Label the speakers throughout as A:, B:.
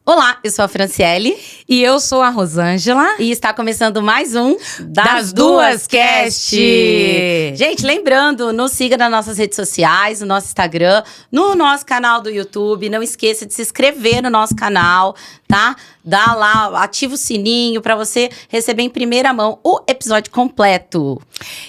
A: Olá, eu sou a Franciele.
B: E eu sou a Rosângela.
A: E está começando mais um
B: Das Duas Cast.
A: Gente, lembrando, nos siga nas nossas redes sociais, no nosso Instagram, no nosso canal do YouTube. Não esqueça de se inscrever no nosso canal, tá? Dá lá, ativa o sininho para você receber em primeira mão o episódio completo.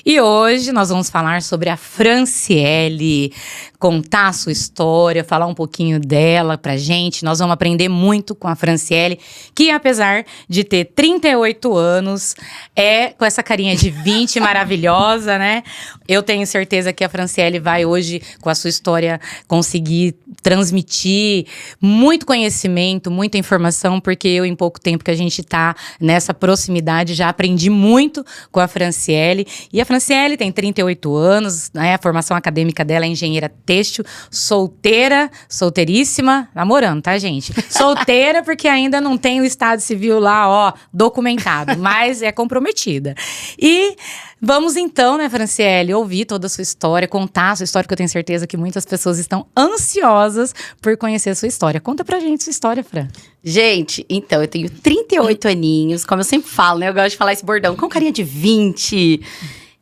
B: E hoje nós vamos falar sobre a Franciele, contar a sua história, falar um pouquinho dela pra gente. Nós vamos aprender muito com a Franciele, que apesar de ter 38 anos, é com essa carinha de 20 maravilhosa, né? Eu tenho certeza que a Franciele vai hoje, com a sua história, conseguir transmitir muito conhecimento, muita informação, porque eu, em pouco tempo que a gente tá nessa proximidade, já aprendi muito com a Franciele. E a Franciele tem 38 anos, né? A formação acadêmica dela é engenheira têxtil, solteira, solteiríssima, namorando, tá, gente? Solteira porque ainda não tem o estado civil lá, ó, documentado, mas é comprometida. E vamos então, né, Franciele, ouvir toda a sua história, contar a sua história, porque eu tenho certeza que muitas pessoas estão ansiosas por conhecer a sua história. Conta pra gente sua história, Fran.
A: Gente, então, eu tenho 38 aninhos, como eu sempre falo, né? Eu gosto de falar esse bordão, com carinha de 20.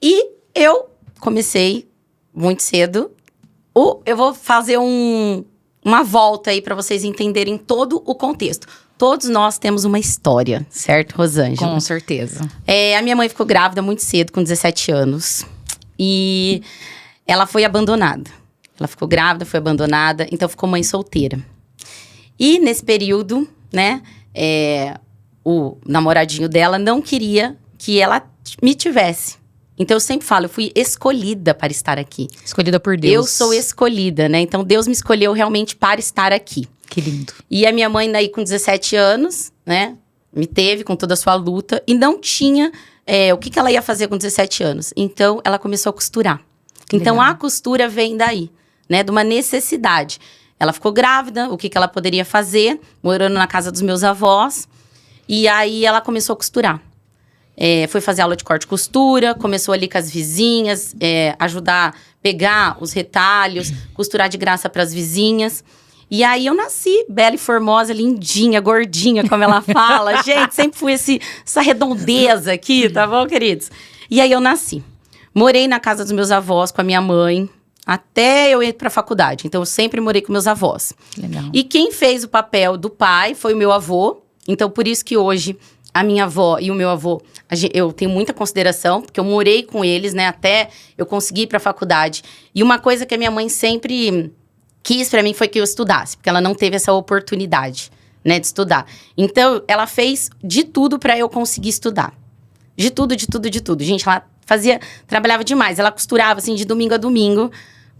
A: E eu comecei muito cedo. Eu vou fazer uma volta aí pra vocês entenderem todo o contexto. Todos nós temos uma história, certo, Rosângela?
B: Com certeza.
A: A minha mãe ficou grávida muito cedo, com 17 anos. E ela foi abandonada. Ela ficou grávida, foi abandonada, então ficou mãe solteira. E nesse período, né, o namoradinho dela não queria que ela me tivesse. Então eu sempre falo, eu fui escolhida para estar aqui.
B: Escolhida por Deus.
A: Eu sou escolhida, né? Então Deus me escolheu realmente para estar aqui.
B: Que lindo.
A: E a minha mãe, daí com 17 anos, né, me teve com toda a sua luta e não tinha o que ela ia fazer com 17 anos. Então ela começou a costurar. Então a costura vem daí, né, de uma necessidade. Ela ficou grávida, o que ela poderia fazer, morando na casa dos meus avós. E aí ela começou a costurar. Foi fazer aula de corte e costura, começou ali com as vizinhas, ajudar a pegar os retalhos, costurar de graça para as vizinhas. E aí eu nasci, bela e formosa, lindinha, gordinha, como ela fala. Gente, sempre fui essa redondeza aqui, tá bom, queridos? E aí eu nasci. Morei na casa dos meus avós com a minha mãe, até eu ir pra faculdade. Então eu sempre morei com meus avós.
B: Legal.
A: E quem fez o papel do pai foi o meu avô. Então por isso que hoje a minha avó e o meu avô, eu tenho muita consideração, porque eu morei com eles, né, até eu conseguir ir pra faculdade. E uma coisa que a minha mãe sempre quis pra mim foi que eu estudasse, porque ela não teve essa oportunidade, né, de estudar. Então, ela fez de tudo pra eu conseguir estudar. De tudo, de tudo, de tudo. Gente, ela trabalhava demais. Ela costurava, assim, de domingo a domingo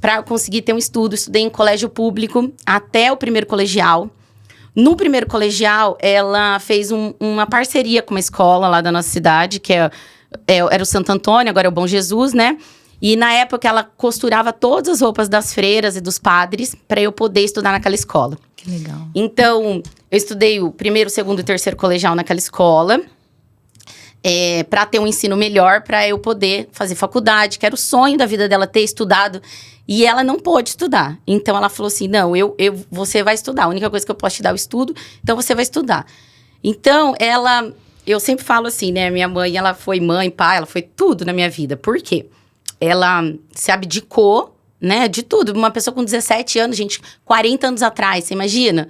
A: pra eu conseguir ter um estudo. Estudei em colégio público até o primeiro colegial. No primeiro colegial, ela fez uma parceria com uma escola lá da nossa cidade, que era o Santo Antônio, agora é o Bom Jesus, né? E na época ela costurava todas as roupas das freiras e dos padres para eu poder estudar naquela escola.
B: Que legal.
A: Então, eu estudei o primeiro, segundo e terceiro colegial naquela escola, para ter um ensino melhor, para eu poder fazer faculdade, que era o sonho da vida dela ter estudado. E ela não pôde estudar. Então, ela falou assim, não, você vai estudar. A única coisa que eu posso te dar é o estudo, então você vai estudar. Então, eu sempre falo assim, né? Minha mãe, ela foi mãe, pai, ela foi tudo na minha vida. Por quê? Ela se abdicou, né, de tudo. Uma pessoa com 17 anos, gente, 40 anos atrás, você imagina?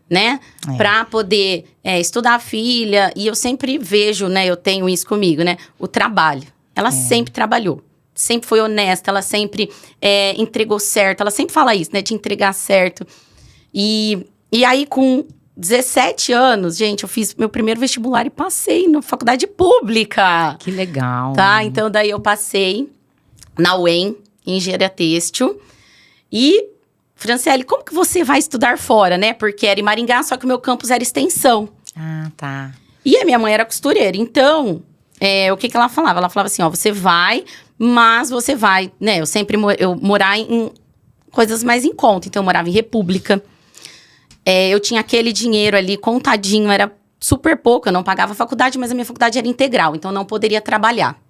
A: Né? Pra poder estudar a filha. E eu sempre vejo, né, eu tenho isso comigo, né? O trabalho. Ela sempre trabalhou. Sempre foi honesta, ela sempre entregou certo. Ela sempre fala isso, né? De entregar certo. E aí, com 17 anos, gente, eu fiz meu primeiro vestibular e passei na faculdade pública.
B: Que legal.
A: Tá? Então, daí eu passei na UEM, em engenharia têxtil. E, Franciele, como que você vai estudar fora, né? Porque era em Maringá, só que o meu campus era extensão.
B: Ah, tá.
A: E a minha mãe era costureira. Então, o que ela falava? Ela falava assim, ó, você vai, mas você vai, né? Eu morar em coisas mais em conta. Então, eu morava em República. Eu tinha aquele dinheiro ali contadinho, era super pouco. Eu não pagava faculdade, mas a minha faculdade era integral. Então, eu não poderia trabalhar.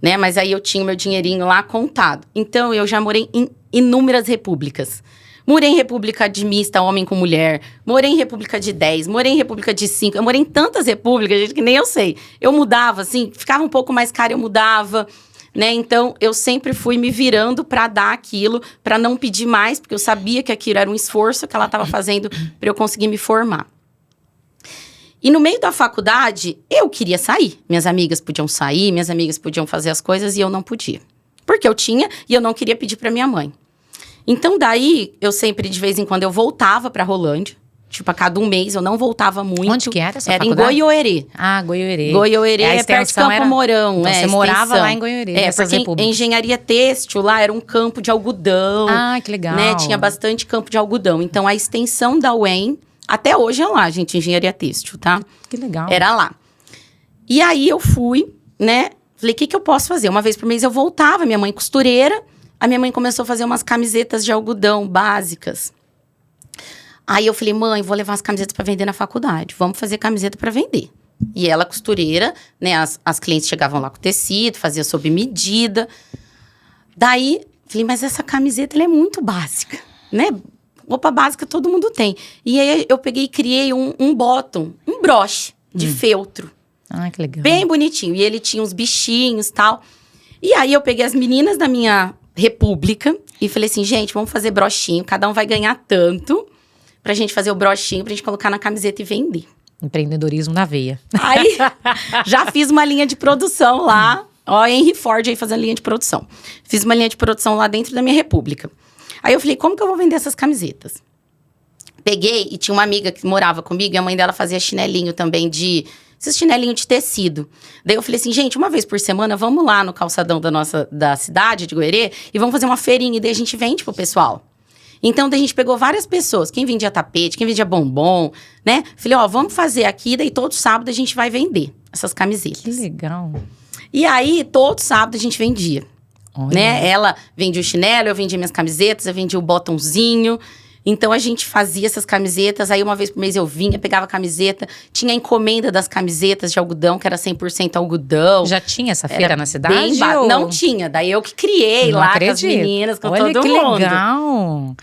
A: Né? Mas aí eu tinha o meu dinheirinho lá contado. Então, eu já morei em inúmeras repúblicas. Morei em república de mista, homem com mulher. Morei em república de 10, morei em república de 5. Eu morei em tantas repúblicas, gente, que nem eu sei. Eu mudava, assim, ficava um pouco mais caro, eu mudava, né? Então, eu sempre fui me virando pra dar aquilo, pra não pedir mais, porque eu sabia que aquilo era um esforço que ela estava fazendo pra eu conseguir me formar. E no meio da faculdade, eu queria sair. Minhas amigas podiam sair, minhas amigas podiam fazer as coisas e eu não podia. Porque eu tinha e eu não queria pedir pra minha mãe. Então, daí, eu sempre, de vez em quando, eu voltava pra Rolândia. Tipo, a cada um mês, eu não voltava muito.
B: Onde que era essa
A: faculdade?
B: faculdade?
A: Era em Goiôerê.
B: Ah, Goiôerê.
A: Goiôerê é perto de Campo Mourão.
B: Então, você morava lá em Goiôerê,
A: nessas repúblicas. Engenharia têxtil lá era um campo de algodão.
B: Ah, que legal.
A: Né? Tinha bastante campo de algodão. Então, a extensão da UEM, até hoje é lá, gente, engenharia têxtil, tá?
B: Que legal.
A: Era lá. E aí, eu fui, né? Falei, o que eu posso fazer? Uma vez por mês eu voltava, minha mãe costureira. A minha mãe começou a fazer umas camisetas de algodão básicas. Aí eu falei, mãe, vou levar as camisetas para vender na faculdade. Vamos fazer camiseta para vender. E ela, costureira, né? As clientes chegavam lá com tecido, fazia sob medida. Daí, falei, mas essa camiseta, ela é muito básica, né? Roupa básica todo mundo tem. E aí, eu peguei e criei um bottom, um broche de feltro.
B: Ah, que legal.
A: Bem bonitinho. E ele tinha uns bichinhos e tal. E aí, eu peguei as meninas da minha república e falei assim, gente, vamos fazer brochinho. Cada um vai ganhar tanto pra gente fazer o brochinho, pra gente colocar na camiseta e vender.
B: Empreendedorismo na veia.
A: Aí, já fiz uma linha de produção lá. Ó, Henry Ford aí fazendo linha de produção. Fiz uma linha de produção lá dentro da minha república. Aí eu falei, como que eu vou vender essas camisetas? Peguei e tinha uma amiga que morava comigo e a mãe dela fazia chinelinho também esses chinelinhos de tecido. Daí eu falei assim, gente, uma vez por semana, vamos lá no calçadão da cidade de Goiôerê e vamos fazer uma feirinha e daí a gente vende pro pessoal. Então, daí a gente pegou várias pessoas, quem vendia tapete, quem vendia bombom, né? Falei, ó, vamos fazer aqui, daí todo sábado a gente vai vender essas camisetas.
B: Que legal.
A: E aí, todo sábado a gente vendia,
B: Olha.
A: né? Ela vendia o chinelo, eu vendia minhas camisetas, eu vendia o botãozinho. Então, a gente fazia essas camisetas, aí uma vez por mês eu vinha, pegava a camiseta, tinha a encomenda das camisetas de algodão, que era 100% algodão.
B: Já tinha essa feira na cidade?
A: Não tinha, daí eu que criei lá com as meninas, com todo mundo.
B: Olha que legal!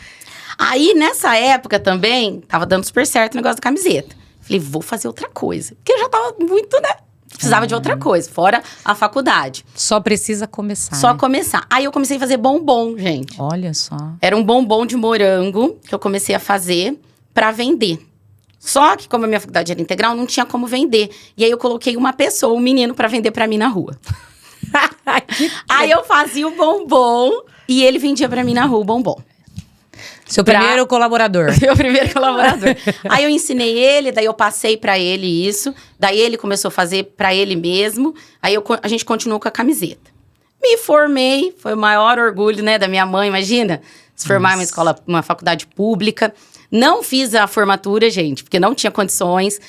A: Aí, nessa época também, tava dando super certo o negócio da camiseta. Falei, vou fazer outra coisa. Porque eu já tava muito, né? Precisava de outra coisa, fora a faculdade.
B: Só precisa começar.
A: Só
B: né?
A: começar. Aí eu comecei a fazer bombom, gente.
B: Olha só.
A: Era um bombom de morango que eu comecei a fazer pra vender. Só que, como a minha faculdade era integral, não tinha como vender. E aí eu coloquei uma pessoa, um menino, pra vender pra mim na rua. Aí eu fazia o bombom e ele vendia pra mim na rua o bombom.
B: Seu primeiro colaborador.
A: Meu primeiro colaborador. Aí eu ensinei ele, daí eu passei pra ele isso. Daí ele começou a fazer pra ele mesmo. Aí a gente continuou com a camiseta. Me formei, foi o maior orgulho, né, da minha mãe, imagina. Se formar em uma escola, uma faculdade pública. Não fiz a formatura, gente, porque não tinha condições.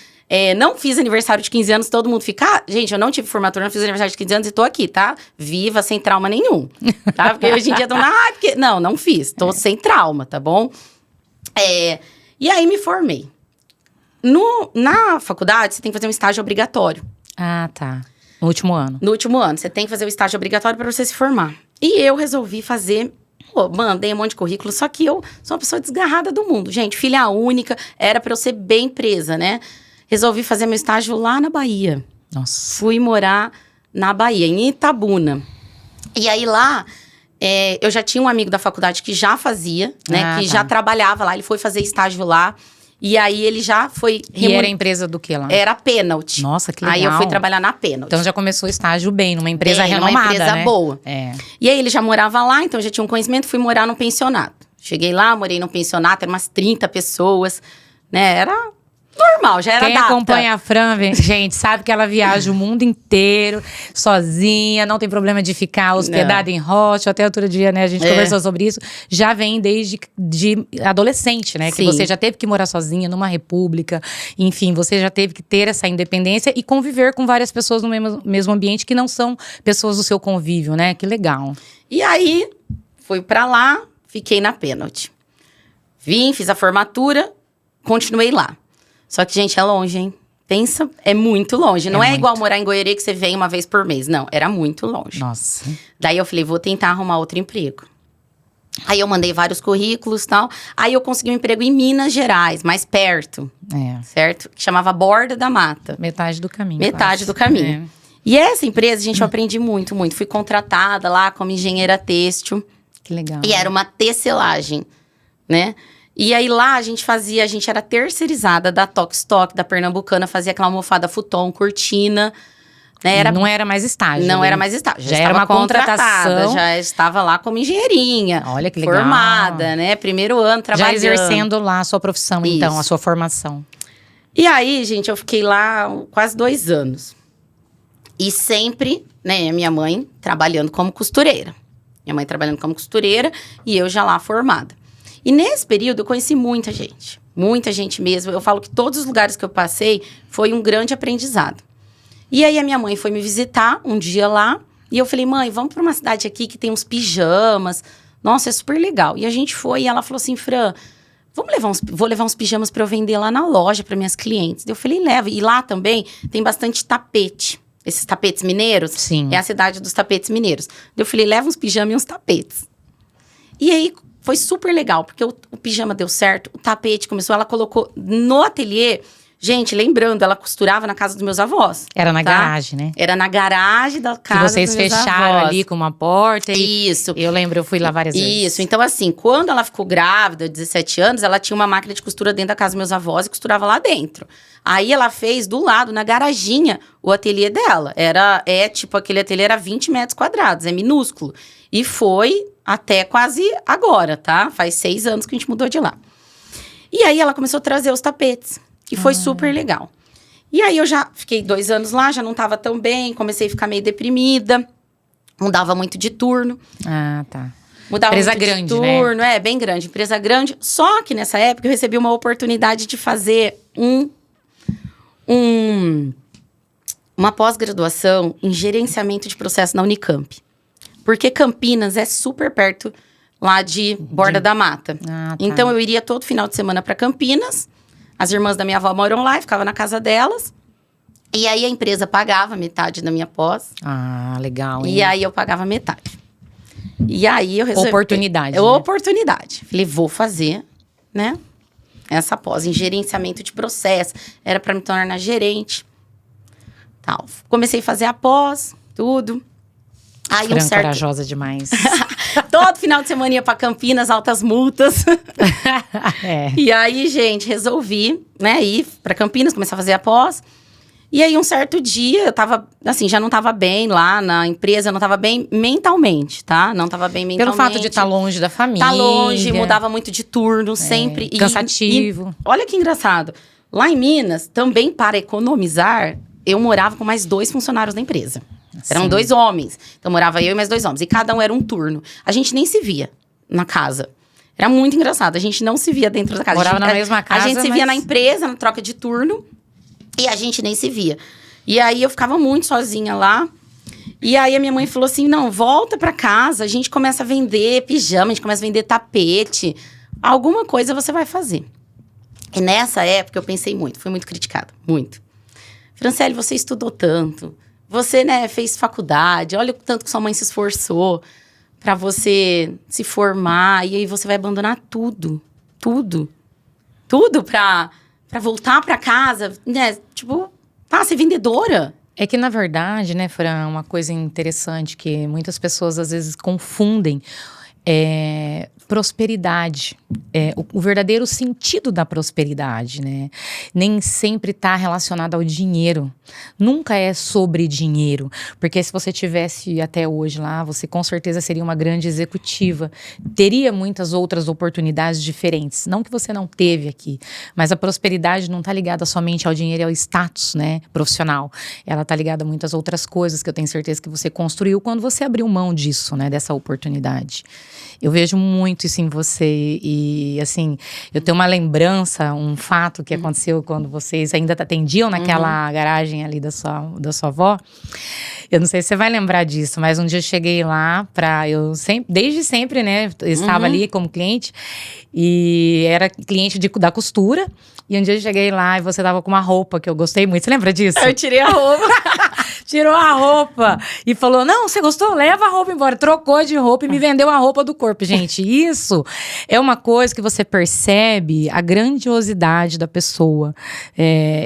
A: Não fiz aniversário de 15 anos, todo mundo fica... gente, eu não tive formatura, não fiz aniversário de 15 anos e tô aqui, tá? Viva, sem trauma nenhum, tá? Porque hoje em dia estão... porque... Não fiz, tô sem trauma, tá bom? E aí me formei. Na faculdade, você tem que fazer um estágio obrigatório.
B: Ah, tá. No último ano.
A: No último ano, você tem que fazer o estágio obrigatório para você se formar. E eu resolvi fazer... mandei um monte de currículo, só que eu sou uma pessoa desgarrada do mundo. Gente, filha única, era pra eu ser bem presa, né? Resolvi fazer meu estágio lá na Bahia.
B: Nossa.
A: Fui morar na Bahia, em Itabuna. E aí lá, eu já tinha um amigo da faculdade que já fazia, né? Já trabalhava lá, ele foi fazer estágio lá. E aí ele já foi...
B: E era a empresa do que lá?
A: Era a Penalty.
B: Nossa, que legal.
A: Aí eu fui trabalhar na Penalty.
B: Então já começou o estágio bem, numa empresa renomada,
A: numa empresa boa. E aí ele já morava lá, então já tinha um conhecimento, fui morar num pensionato. Cheguei lá, morei num pensionato, eram umas 30 pessoas, né? Era normal, já era
B: Quem
A: data.
B: acompanha a Fran, gente, sabe que ela viaja o mundo inteiro, sozinha, não tem problema de ficar hospedada em hostel. Até outro dia, né, a gente conversou sobre isso. Já vem desde de adolescente, né?
A: Sim.
B: Que você já teve que morar sozinha numa república. Enfim, você já teve que ter essa independência e conviver com várias pessoas no mesmo ambiente que não são pessoas do seu convívio, né? Que legal.
A: E aí, fui pra lá, fiquei na Penalty. Vim, fiz a formatura, continuei lá. Só que, gente, é longe, hein? Pensa, é muito longe. Não é igual morar em Goiôerê que você vem uma vez por mês. Não, era muito longe.
B: Nossa.
A: Daí eu falei, vou tentar arrumar outro emprego. Aí eu mandei vários currículos e tal. Aí eu consegui um emprego em Minas Gerais, mais perto, certo? Que chamava Borda da Mata.
B: Metade do caminho.
A: Metade do caminho. E essa empresa, gente, eu aprendi muito, muito. Fui contratada lá como engenheira têxtil.
B: Que legal.
A: E era uma tecelagem, né? E aí lá a gente era terceirizada da Tokstok, da Pernambucana, fazia aquela almofada futon, cortina. Né?
B: Não era mais estágio.
A: Não era mais estágio.
B: Já era uma contratação.
A: Já estava lá como engenheirinha.
B: Olha que legal.
A: Formada, né? Primeiro ano trabalhando.
B: Já exercendo lá a sua profissão, então, a sua formação.
A: E aí, gente, eu fiquei lá quase 2 anos. E sempre, né, minha mãe trabalhando como costureira. Minha mãe trabalhando como costureira e eu já lá formada. E nesse período eu conheci muita gente mesmo. Eu falo que todos os lugares que eu passei foi um grande aprendizado. E aí a minha mãe foi me visitar um dia lá e eu falei, mãe, vamos para uma cidade aqui que tem uns pijamas. Nossa, é super legal. E a gente foi e ela falou assim, Fran, vou levar uns pijamas para eu vender lá na loja para minhas clientes. Eu falei, leva. E lá também tem bastante tapete. Esses tapetes mineiros.
B: Sim.
A: É a cidade dos tapetes mineiros. Eu falei, leva uns pijamas e uns tapetes. E aí foi super legal, porque o pijama deu certo, o tapete começou, ela colocou no ateliê. Gente, lembrando, ela costurava na casa dos meus avós.
B: Era na garagem, né?
A: Era na garagem da casa dos meus avós.
B: Que vocês fecharam ali com uma porta.
A: Isso.
B: Eu lembro, eu fui lá várias vezes.
A: Isso. Então, assim, quando ela ficou grávida, 17 anos, ela tinha uma máquina de costura dentro da casa dos meus avós e costurava lá dentro. Aí, ela fez do lado, na garaginha, o ateliê dela. Aquele ateliê era 20 metros quadrados, é minúsculo. E foi até quase agora, tá? Faz 6 anos que a gente mudou de lá. E aí, ela começou a trazer os tapetes. E foi super legal. E aí, eu já fiquei 2 anos lá, já não tava tão bem. Comecei a ficar meio deprimida. Mudava muito de turno.
B: Ah, tá.
A: Mudava
B: empresa
A: muito
B: grande,
A: de turno, né? Bem grande. Empresa grande. Só que nessa época, eu recebi uma oportunidade de fazer uma pós-graduação em gerenciamento de processo na Unicamp. Porque Campinas é super perto lá de Borda da Mata.
B: Ah, tá.
A: Então, eu iria todo final de semana para Campinas. As irmãs da minha avó moram lá, eu ficava na casa delas. E aí, a empresa pagava metade da minha pós.
B: Ah, legal, hein?
A: E aí, eu pagava metade. E aí, eu resolvi...
B: Oportunidade, né?
A: Oportunidade. Falei, vou fazer, né? Essa pós em gerenciamento de processo. Era para me tornar gerente. Tal. Comecei a fazer a pós, tudo. Aí,
B: Fran, corajosa demais.
A: Todo final de semana ia pra Campinas, altas multas. E aí, gente, resolvi, né, ir pra Campinas, começar a fazer a pós. E aí, um certo dia, eu tava, assim, já não tava bem lá na empresa, não tava bem mentalmente, tá? Não tava bem mentalmente.
B: Pelo fato de estar longe da família.
A: Tá longe, mudava muito de turno, sempre.
B: Cansativo.
A: E olha que engraçado. Lá em Minas, também para economizar, eu morava com mais 2 funcionários da empresa. Eram 2 homens. Então, morava eu e mais 2 homens. E cada um era um turno. A gente nem se via na casa. Era muito engraçado. A gente não se via dentro da casa.
B: Morava na mesma casa,
A: a gente se via na empresa, na troca de turno. E a gente nem se via. E aí, eu ficava muito sozinha lá. E aí, a minha mãe falou assim, não, volta pra casa. A gente começa a vender pijama, a gente começa a vender tapete. Alguma coisa você vai fazer. E nessa época, eu pensei muito. Fui muito criticada. Muito. Franciele, você estudou tanto. Você, né, fez faculdade, olha o tanto que sua mãe se esforçou pra você se formar. E aí você vai abandonar tudo. Tudo pra voltar pra casa, né? Tipo, ser vendedora.
B: É que, na verdade, né, Fran, uma coisa interessante que muitas pessoas às vezes confundem prosperidade, o verdadeiro sentido da prosperidade, né? Nem sempre está relacionado ao dinheiro. Nunca é sobre dinheiro. Porque se você tivesse até hoje lá, você com certeza seria uma grande executiva. Teria muitas outras oportunidades diferentes. Não que você não teve aqui, mas a prosperidade não está ligada somente ao dinheiro e ao status, né, profissional. Ela está ligada a muitas outras coisas que eu tenho certeza que você construiu quando você abriu mão disso, né, dessa oportunidade. Eu vejo muito isso em você e, assim, eu tenho uma lembrança, um fato que aconteceu quando vocês ainda atendiam naquela garagem ali da sua avó. Eu não sei se você vai lembrar disso, mas um dia eu cheguei lá desde sempre, né, eu estava ali como cliente e era cliente da costura. E um dia eu cheguei lá e você tava com uma roupa que eu gostei muito. Você lembra disso?
A: Eu tirei a roupa.
B: tirou a roupa e falou, não, você gostou? Leva a roupa embora. Trocou de roupa e me vendeu a roupa do corpo. Gente, isso é uma coisa que você percebe a grandiosidade da pessoa.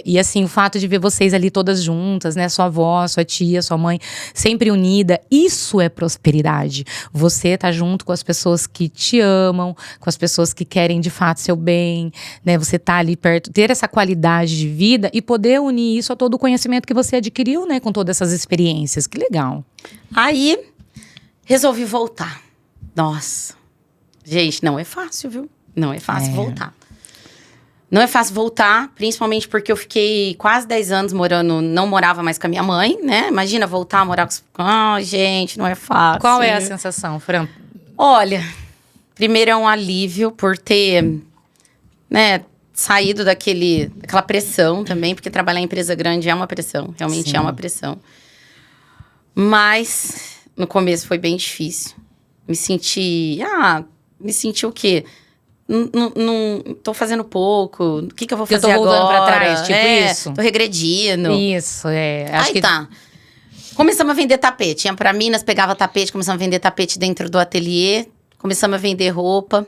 B: E assim, o fato de ver vocês ali todas juntas, né? Sua avó, sua tia, sua mãe, sempre unida. Isso é prosperidade. Você tá junto com as pessoas que te amam, com as pessoas que querem de fato seu bem, né? Você tá ali perto, ter essa qualidade de vida e poder unir isso a todo o conhecimento que você adquiriu, né? Com todas essas experiências. Que legal.
A: Aí, resolvi voltar. Nossa. Gente, não é fácil, viu? Não é fácil voltar. Não é fácil voltar, principalmente porque eu fiquei quase 10 anos morando, não morava mais com a minha mãe, né? Imagina voltar a morar com os... gente, não é fácil.
B: Qual é a sensação, Fran?
A: Olha, primeiro é um alívio por ter, né, saído daquela pressão também, porque trabalhar em empresa grande é uma pressão, realmente é uma pressão. Mas no começo foi bem difícil. Me senti o quê? Não tô fazendo pouco. O que eu vou fazer agora?
B: Eu tô voltando pra trás, tipo isso?
A: Tô regredindo.
B: Isso,
A: Acho que tá. Começamos a vender tapete. Ia pra Minas, pegava tapete, começamos a vender tapete dentro do ateliê. Começamos a vender roupa.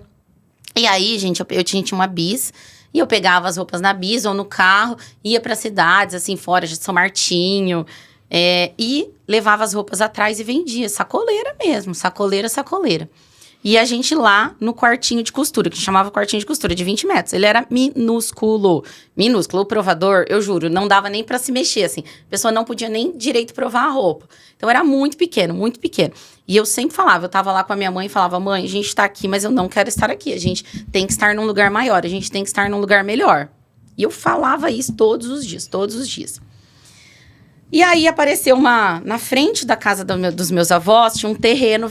A: E aí, gente, eu tinha uma bis. E eu pegava as roupas na bis ou no carro. Ia pra cidades, assim, fora de São Martinho. E levava as roupas atrás e vendia. Sacoleira mesmo, sacoleira. E a gente lá no quartinho de costura, que chamava quartinho de costura, de 20 metros. Ele era minúsculo. O provador, eu juro, não dava nem pra se mexer, assim. A pessoa não podia nem direito provar a roupa. Então, era muito pequeno, muito pequeno. E eu sempre falava, eu tava lá com a minha mãe e falava, mãe, a gente tá aqui, mas eu não quero estar aqui. A gente tem que estar num lugar maior, a gente tem que estar num lugar melhor. E eu falava isso todos os dias. E aí, apareceu na frente da casa dos meus avós, tinha um terreno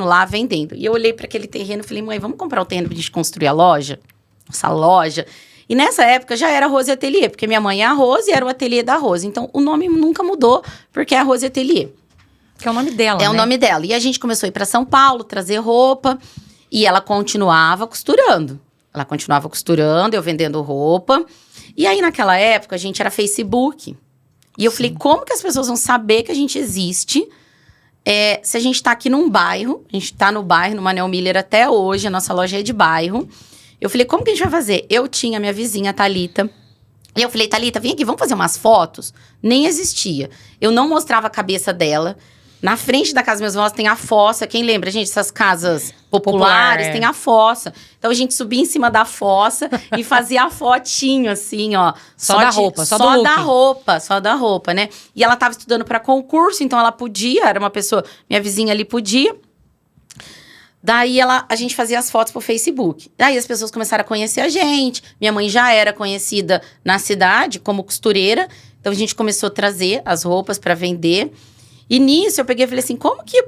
A: lá vendendo. E eu olhei para aquele terreno e falei, mãe, vamos comprar o terreno pra gente construir a loja? Essa loja. E nessa época já era Rose Atelier, porque minha mãe é a Rose e era o ateliê da Rose. Então, o nome nunca mudou, porque é a Rose Atelier.
B: Que é o nome dela,
A: É o nome dela. E a gente começou a ir para São Paulo, trazer roupa. E ela continuava costurando. Eu vendendo roupa. E aí, naquela época, a gente era Facebook. E eu falei, como que as pessoas vão saber que a gente existe se a gente tá aqui num bairro? A gente tá no bairro, no Manuel Miller até hoje, a nossa loja é de bairro. Eu falei, como que a gente vai fazer? Eu tinha minha vizinha, a Thalita. E eu falei, Thalita, vem aqui, vamos fazer umas fotos? Nem existia. Eu não mostrava a cabeça dela. Na frente da casa dos meus avós tem a fossa. Quem lembra, gente, essas casas populares, tem a fossa. Então, a gente subia em cima da fossa e fazia a fotinho, assim, ó.
B: Só da roupa,
A: Só da roupa, né? E ela tava estudando para concurso, então ela podia, era uma pessoa... Minha vizinha ali podia. Daí, a gente fazia as fotos pro Facebook. Daí, as pessoas começaram a conhecer a gente. Minha mãe já era conhecida na cidade como costureira. Então, a gente começou a trazer as roupas para vender. E nisso, eu peguei e falei assim, como que...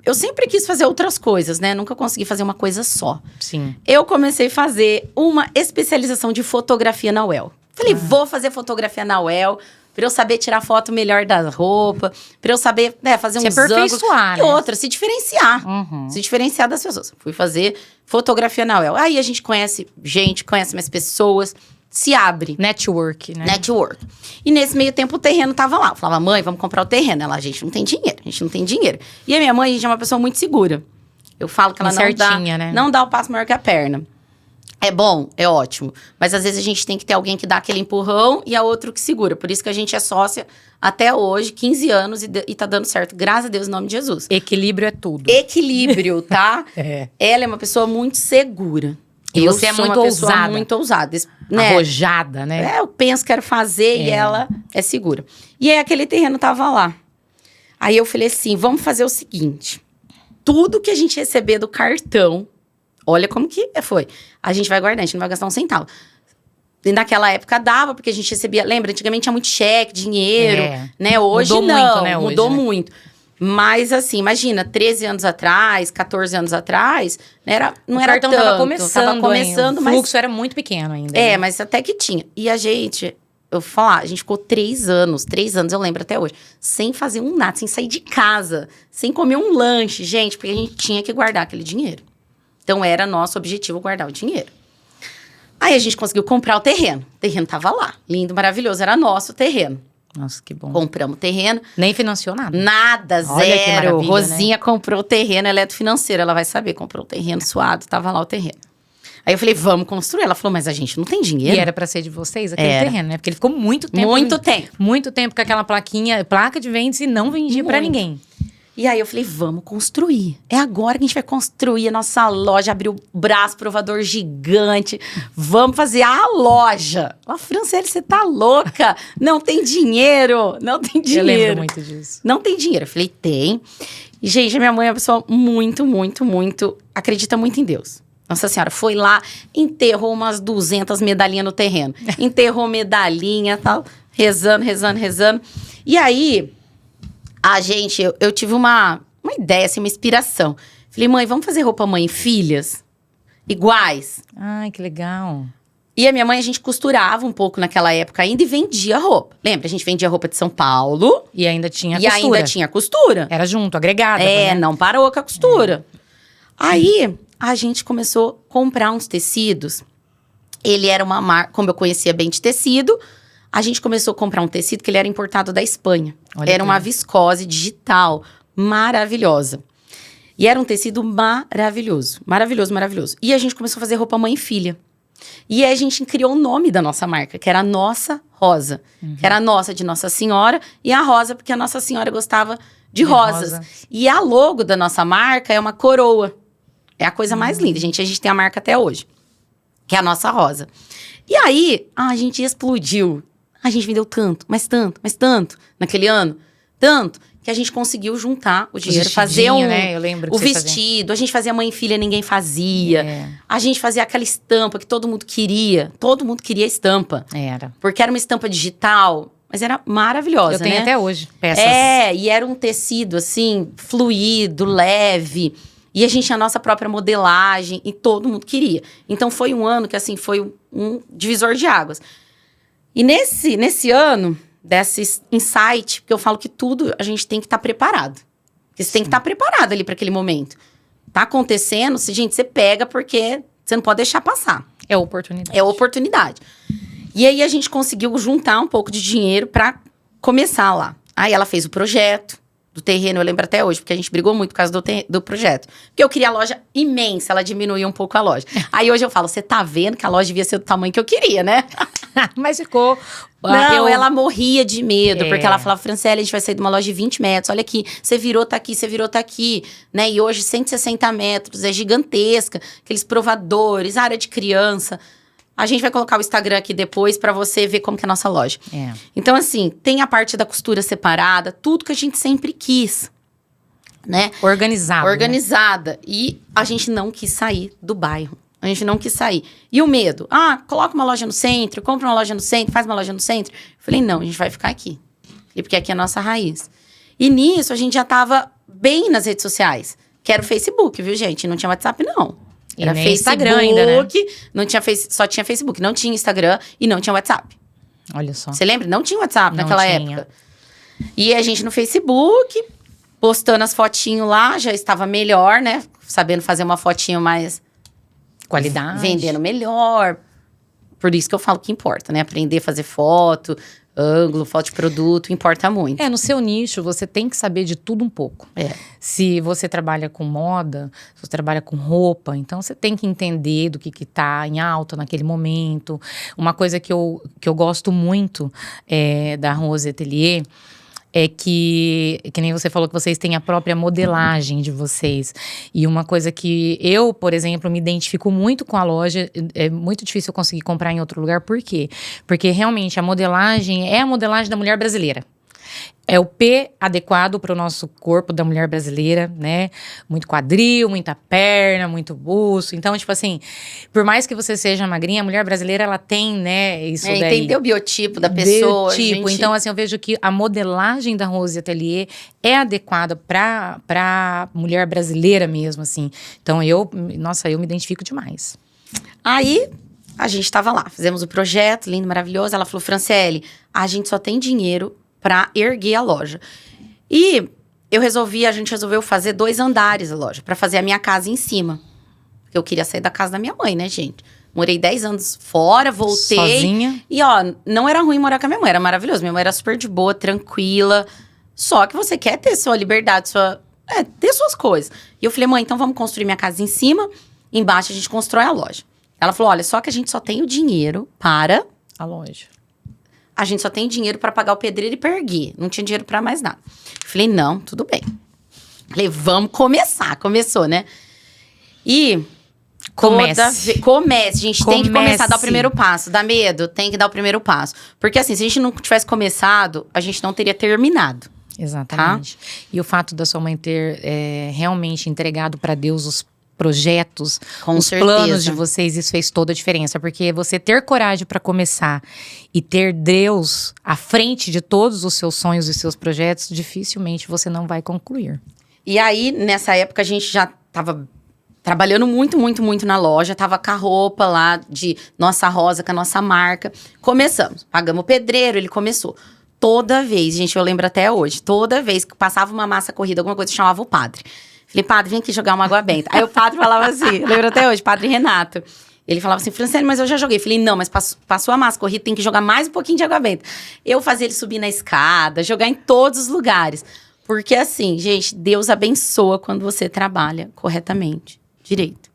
A: Eu sempre quis fazer outras coisas, né? Nunca consegui fazer uma coisa só.
B: Sim.
A: Eu comecei a fazer uma especialização de fotografia na UEL. Falei, vou fazer fotografia na UEL, pra eu saber tirar foto melhor da roupa, pra eu saber, fazer uns ângulos.
B: Né?
A: E outra, se diferenciar. Se diferenciar das pessoas. Fui fazer fotografia na UEL. Aí a gente conhece gente, conhece mais pessoas... Se abre.
B: Network, né?
A: Network. E nesse meio tempo o terreno tava lá. Eu falava, mãe, vamos comprar o terreno. Ela, a gente não tem dinheiro. E a minha mãe, a gente é uma pessoa muito segura. Eu falo que ela não dá o passo maior que a perna. É bom, é ótimo. Mas às vezes a gente tem que ter alguém que dá aquele empurrão e a outro que segura. Por isso que a gente é sócia até hoje, 15 anos, e tá dando certo. Graças a Deus, em nome de Jesus.
B: Equilíbrio é tudo.
A: Equilíbrio, tá? Ela é uma pessoa muito segura.
B: E você é muito ousada.
A: Muito ousada, né?
B: Arrojada, né?
A: Eu penso, quero fazer, e ela é segura. E aí, aquele terreno tava lá. Aí, eu falei assim, vamos fazer o seguinte. Tudo que a gente receber do cartão, olha como que foi. A gente vai guardar, a gente não vai gastar um centavo. E naquela época dava, porque a gente recebia... Lembra, antigamente tinha muito cheque, dinheiro, né? Hoje
B: mudou
A: não,
B: muito, né?
A: Mudou muito. Mas, assim, imagina, 13 anos atrás, 14 anos atrás, não era tanto. O cartão
B: tava começando,
A: mas...
B: O fluxo era muito pequeno ainda.
A: né? Mas até que tinha. E a gente, eu vou falar, a gente ficou 3 anos, eu lembro até hoje, sem fazer um nada, sem sair de casa, sem comer um lanche, gente, porque a gente tinha que guardar aquele dinheiro. Então, era nosso objetivo guardar o dinheiro. Aí, a gente conseguiu comprar o terreno. O terreno tava lá, lindo, maravilhoso, era nosso terreno.
B: Nossa, que bom.
A: Compramos o terreno.
B: Nem financiou nada.
A: Nada,
B: Olha que
A: zero.
B: maravilha,
A: Rosinha comprou o terreno, ela é do financeiro, ela vai saber. Comprou o terreno suado, tava lá o terreno. Aí eu falei, vamos construir. Ela falou, mas a gente não tem dinheiro.
B: E era pra ser de vocês aquele
A: Era.
B: terreno, né? Porque ele ficou muito tempo. Muito tempo com aquela placa de vendas e não vendia pra ninguém.
A: E aí eu falei, vamos construir. É agora que a gente vai construir a nossa loja, abrir o braço provador gigante. Vamos fazer a loja. Ela, Franciele, você tá louca? Não tem dinheiro. Não tem dinheiro.
B: Eu lembro muito disso.
A: Não tem dinheiro. Eu falei, tem. E, gente, a minha mãe é uma pessoa muito, muito, muito... acredita muito em Deus. Nossa Senhora, foi lá, enterrou umas 200 medalhinhas no terreno. Enterrou medalhinha, tal, rezando. E aí, eu tive uma ideia, assim, uma inspiração. Falei, mãe, vamos fazer roupa mãe e filhas? Iguais.
B: Ai, que legal.
A: E a minha mãe, a gente costurava um pouco naquela época ainda e vendia roupa. Lembra? A gente vendia roupa de São Paulo.
B: E ainda tinha
A: costura. E ainda tinha costura.
B: Era junto, agregada.
A: É, né? Não parou com a costura. Aí, a gente começou a comprar uns tecidos. Ele era uma marca, como eu conhecia bem de tecido, a gente começou a comprar um tecido que ele era importado da Espanha. Era uma viscose digital maravilhosa. E era um tecido maravilhoso. E a gente começou a fazer roupa mãe e filha. E aí a gente criou o nome da nossa marca, que era a Nossa Rosa. Que era a nossa de Nossa Senhora e a rosa, porque a Nossa Senhora gostava de rosas. E a logo da nossa marca é uma coroa. É a coisa mais linda, gente. A gente tem a marca até hoje, que é a Nossa Rosa. E aí, a gente explodiu. A gente vendeu tanto, mas tanto, naquele ano. Tanto, que a gente conseguiu juntar o dinheiro, fazer
B: né? Eu lembro que
A: o vestido. A gente fazia mãe e filha, ninguém fazia. A gente fazia aquela estampa que todo mundo queria. Todo mundo queria estampa.
B: Era.
A: Porque era uma estampa digital, mas era maravilhosa,
B: Eu tenho até hoje peças.
A: E era um tecido, assim, fluido, leve. E a gente tinha a nossa própria modelagem e todo mundo queria. Então, foi um ano que, assim, foi um divisor de águas. E nesse ano, desse insight, porque eu falo que tudo a gente tem que estar preparado. Porque você tem que estar preparado ali para aquele momento. Tá acontecendo, gente, você pega porque você não pode deixar passar.
B: É oportunidade.
A: É oportunidade. E aí, a gente conseguiu juntar um pouco de dinheiro para começar lá. Aí, ela fez o projeto do terreno, eu lembro até hoje, porque a gente brigou muito por causa do projeto. Porque eu queria a loja imensa, ela diminuiu um pouco a loja. Aí hoje eu falo, você tá vendo que a loja devia ser do tamanho que eu queria, né?
B: Mas ficou...
A: Não, ela morria de medo, porque ela falava, Franciele, a gente vai sair de uma loja de 20 metros, olha aqui, você virou, tá aqui, né? E hoje 160 metros, é gigantesca, aqueles provadores, área de criança. A gente vai colocar o Instagram aqui depois pra você ver como que é a nossa loja. Então, assim, tem a parte da costura separada, tudo que a gente sempre quis, né?
B: Organizada.
A: Né? E a gente não quis sair do bairro. A gente não quis sair. E o medo? Coloca uma loja no centro, compra uma loja no centro, faz uma loja no centro. Eu falei, não, a gente vai ficar aqui. E porque aqui é a nossa raiz. E nisso, a gente já tava bem nas redes sociais. Que era o Facebook, viu, gente? Não tinha WhatsApp, não. Era
B: nem
A: Facebook,
B: Instagram ainda, né?
A: Não tinha só tinha Facebook, não tinha Instagram e não tinha WhatsApp.
B: Olha só.
A: Você lembra? Não tinha WhatsApp
B: Não
A: naquela
B: tinha.
A: época. E a gente no Facebook, postando as fotinhos lá, já estava melhor, né? Sabendo fazer uma fotinho mais...
B: Qualidade.
A: Vendendo melhor. Por isso que eu falo que importa, né? Aprender a fazer foto, ângulo, foto de produto, importa muito.
B: No seu nicho, você tem que saber de tudo um pouco. Se você trabalha com moda, se você trabalha com roupa, então você tem que entender do que tá em alta naquele momento. Uma coisa que eu gosto muito da Rose Atelier é que nem você falou, que vocês têm a própria modelagem de vocês. E uma coisa que eu, por exemplo, me identifico muito com a loja, é muito difícil eu conseguir comprar em outro lugar. Por quê? Porque realmente a modelagem é a modelagem da mulher brasileira. É o P adequado para o nosso corpo da mulher brasileira, né? Muito quadril, muita perna, muito busto. Então, tipo assim, por mais que você seja magrinha, a mulher brasileira, ela tem, né, isso daí.
A: Entender o biotipo da pessoa.
B: Biotipo. Então, assim, eu vejo que a modelagem da Rose Atelier é adequada pra mulher brasileira mesmo, assim. Então, eu me identifico demais.
A: Aí, a gente tava lá, fizemos o projeto, lindo, maravilhoso. Ela falou, Franciele, a gente só tem dinheiro pra erguer a loja. E a gente resolveu fazer 2 andares a loja, pra fazer a minha casa em cima. Porque eu queria sair da casa da minha mãe, né, gente? Morei 10 anos fora, voltei.
B: Sozinha?
A: E ó, não era ruim morar com a minha mãe, era maravilhoso. Minha mãe era super de boa, tranquila. Só que você quer ter sua liberdade, ter suas coisas. E eu falei, mãe, então vamos construir minha casa em cima, embaixo a gente constrói a loja. Ela falou, olha, só que a gente só tem o dinheiro para...
B: A loja.
A: A gente só tem dinheiro para pagar o pedreiro e perguer. Não tinha dinheiro para mais nada. Eu falei, não, tudo bem. Falei, vamos começar. Começou, né? E...
B: Comece.
A: Comece. A gente tem que começar a dar o primeiro passo. Dá medo? Tem que dar o primeiro passo. Porque assim, se a gente não tivesse começado, a gente não teria terminado.
B: Exatamente. Tá? E o fato da sua mãe ter realmente entregado para Deus os projetos,
A: com
B: os
A: certeza.
B: Planos de vocês, isso fez toda a diferença. Porque você ter coragem para começar e ter Deus à frente de todos os seus sonhos e seus projetos, dificilmente você não vai concluir.
A: E aí, nessa época, a gente já tava trabalhando muito, muito, muito na loja. Tava com a roupa lá de Nossa Rosa, com a nossa marca. Começamos. Pagamos o pedreiro, ele começou. Toda vez, gente, eu lembro até hoje. Toda vez que passava uma massa corrida, alguma coisa, eu chamava o padre. Falei, padre, vem aqui jogar uma água benta. Aí o padre falava assim, eu lembro até hoje, padre Renato. Ele falava assim, Franciele, mas eu já joguei. Falei, não, mas passou a massa corrida, tem que jogar mais um pouquinho de água benta. Eu fazia ele subir na escada, jogar em todos os lugares. Porque assim, gente, Deus abençoa quando você trabalha corretamente, direito.